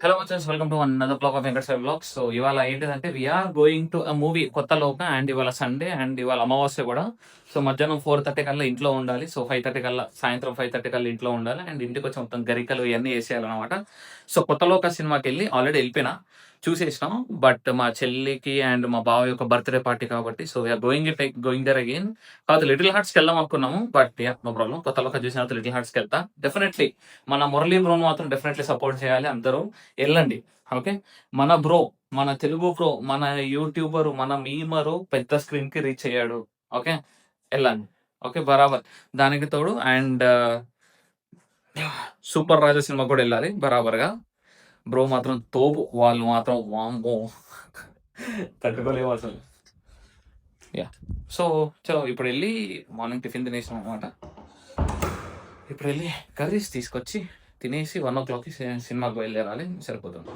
Hello మచన్స్, welcome to another vlog of Venkat Sai vlogs. So ఇవాళ ఏంటిదంటే we're going to a movie కొత్త Lokah. And ఇవాళ సండే అండ్ ఇవాళ అమావాస్య కూడా. సో మధ్యాహ్నం 4:30 కల్లా ఇంట్లో ఉండాలి. సో 5:30 కల్లా, సాయంత్రం 5:30 కల్లా ఇంట్లో ఉండాలి. అండ్ ఇంటికి వచ్చి మొత్తం గరికలు ఇవన్నీ వేసేయాలన్నమాట. సో కొత్త లోక సినిమాకి వెళ్ళి ఆల్రెడీ వెళ్ళిపోయినా, చూసేసినాం. బట్ మా చెల్లికి అండ్ మా బావ యొక్క బర్త్డే పార్టీ కాబట్టి so we are going there again. కాదు, లిటిల్ హార్ట్స్కి వెళ్దాం అనుకున్నాము. బట్ నో ప్రాబ్లం, కొత్త లోక చూసిన తర్వాత లిటిల్ హార్ట్స్కి వెళ్తా డెఫినెట్లీ. మన మురళీ బ్రోన్ మాత్రం డెఫినెట్లీ సపోర్ట్ చేయాలి అందరూ. వెళ్ళండి, ఓకే. మన బ్రో, మన తెలుగు బ్రో, మన యూట్యూబర్, మన మీమరు పెద్ద స్క్రీన్ కి రీచ్ అయ్యాడు. ఓకే, వెళ్ళండి. ఓకే, బరాబర్. దానికి తోడు అండ్ సూపర్ రాజా సినిమా కూడా వెళ్ళాలి బరాబర్గా. బ్రో మాత్రం తోపు, వాళ్ళు మాత్రం వామ్మో తట్టుకోలేము అసలు. యా, సో చలో ఇప్పుడు వెళ్ళి మార్నింగ్ టిఫిన్ తినేసాం అనమాట. ఇప్పుడు వెళ్ళి కర్రీస్ తీసుకొచ్చి తినేసి 1 o'clockకి సినిమాకి బయలుదేరాలి. సరిపోతుంది.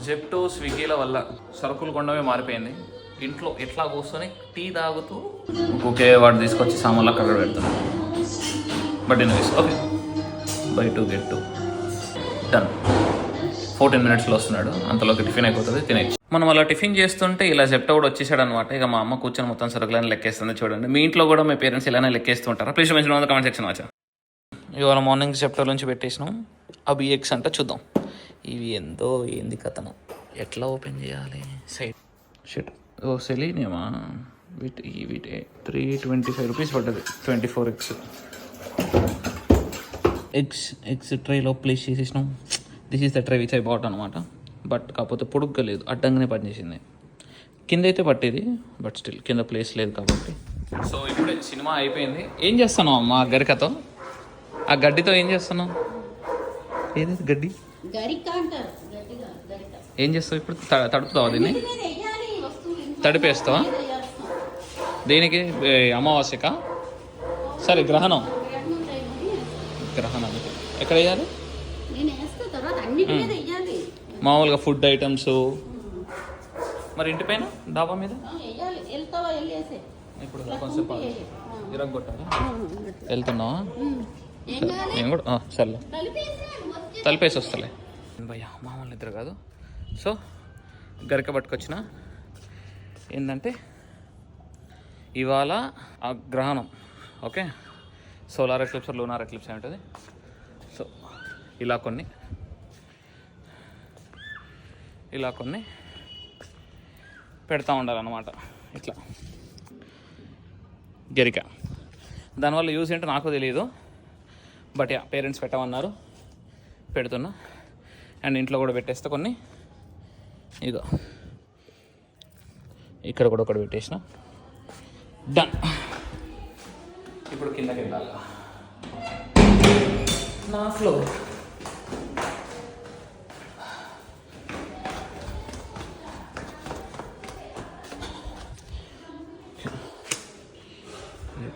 జెప్టో, స్విగ్గీల వల్ల సరుకులు కొండమే మారిపోయింది. ఇంట్లో ఎట్లా కూర్చొని టీ తాగుతూ ఓకే వాడు తీసుకొచ్చి సామాన్లు అక్కడ పెడతాను. But anyways, okay, by to get to done. 14 minutesలో వస్తున్నాడు, అంతలోకి టిఫిన్ అయిపోతుంది, తినేసి. మనం అలా టిఫిన్ చేస్తుంటే ఇలా జెప్టో కూడా వచ్చేసాడు అనమాట. ఇక మా అమ్మ కూర్చొని మొత్తం సరుకులని లెక్కేస్తుంది. చూడండి, మీ ఇంట్లో కూడా మీ పేరెంట్స్ ఇలానే లెక్కేస్తుంటారా? ప్లీజ్ మెన్షన్ కామెంట్ సెక్షన్ వచ్చా. ఇవాళ మార్నింగ్ జెప్టో నుంచి పెట్టేసినాం. అవి ఎగ్స్ అంట, చూద్దాం. ఇవి ఎంతో ఏంది కథను, ఎట్లా ఓపెన్ చేయాలి? సైడ్ షిట్, ఓ సెలీనియమా? వీటి 325 రూపీస్ పడ్డది. 24 ఎగ్స్ ట్రైలో ప్లేస్ చేసేసినాం. This is the tray which I bought అనమాట. బట్ కాకపోతే పొడుగ్గా లేదు, అడ్డంగానే పనిచేసింది. కింద అయితే పట్టేది, బట్ స్టిల్ కింద ప్లేస్ లేదు కాబట్టి. సో ఇప్పుడే సినిమా అయిపోయింది. ఏం చేస్తాను మా గరికతో? ఆ గడ్డితో ఏం చేస్తున్నావు? ఏది గడ్డి? ఏం చేస్తావు ఇప్పుడు? తడుపుతావా దీన్ని? తడిపేస్తావా? దేనికి? అమావాస్యక? సరే, గ్రహణం ఎక్కడ వేయాలి? మామూలుగా ఫుడ్ ఐటమ్స్, మరి ఇంటి పైన డాబా మీద ఇప్పుడు కొంచెం ఇరగొట్టాలి. వెళ్తున్నావా? నేను కూడా సర్లే, తలిపేసి వస్తలే భయ్యా. మామూలు నిద్ర కాదు. సో గరిక పట్టుకొచ్చిన. ఏంటంటే ఇవాళ ఆ గ్రహణం, okay. Solar eclipse, lunar eclipse ఉంటుంది. సో ఇలా కొన్ని పెడతా ఉండాలన్నమాట. ఇట్లా గరిక, దానివల్ల యూజ్ ఏంటో నాకు తెలియదు. బట్ యా, పేరెంట్స్ పెట్టమన్నారు, పెడుతున్నా. అండ్ ఇంట్లో కూడా పెట్టేస్తే కొన్ని. ఇదో ఇక్కడ కూడా ఒకటి పెట్టేసిన. డన్. ఇప్పుడు కిందకి వెళ్ళాలి. నా ఫ్లోర్.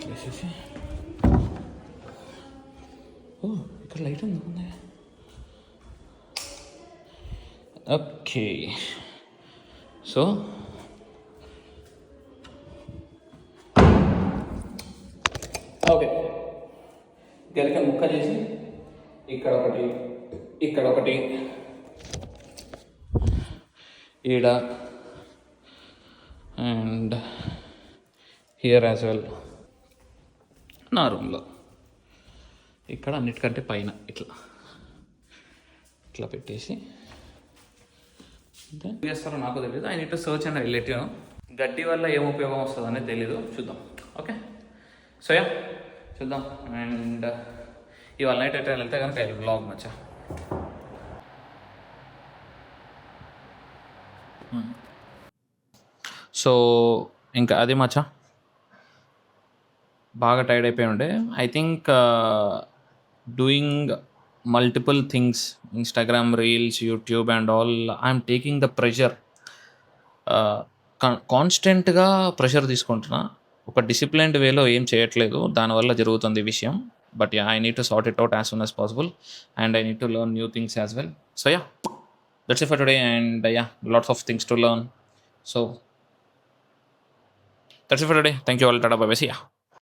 వేసేసి, ఓ ఇక్కడ లైట్ ఉంది. ఓకే, సో ఓకే, గరిక ముక్క చేసి ఇక్కడ ఒకటి ఈడ అండ్ హియర్ యాజ్ వెల్. నా రూమ్లో ఇక్కడ అన్నిటికంటే పైన ఇట్లా పెట్టేసి చేస్తారో నాకు తెలియదు. I need to search and relative. గడ్డి వల్ల ఏం ఉపయోగం వస్తుంది అనేది తెలీదు, చూద్దాం. ఓకే, సో యా, చూద్దాం. అండ్ ఇవాళ నైట్ అయితే వెళ్తే కనుక బ్లాగ్ మచ్చా. సో ఇంకా అది మచ్చా, బాగా టైర్డ్ అయిపోయి ఉండే. I think doing multiple things, Instagram reels, YouTube and all, I'm taking the pressure. కాన్స్టెంట్గా ప్రెషర్ తీసుకుంటున్నా. ఒక డిసిప్లైన్డ్ వేలో ఏం చేయట్లేదు, దానివల్ల జరుగుతుంది ఈ విషయం. But yeah, I need to sort it out as soon as possible and I need to learn new things as well. So yeah, that's it for today. And yeah, lots of things to learn. So that's it for today. Thank you all. టాటా, bye bye, see yeah.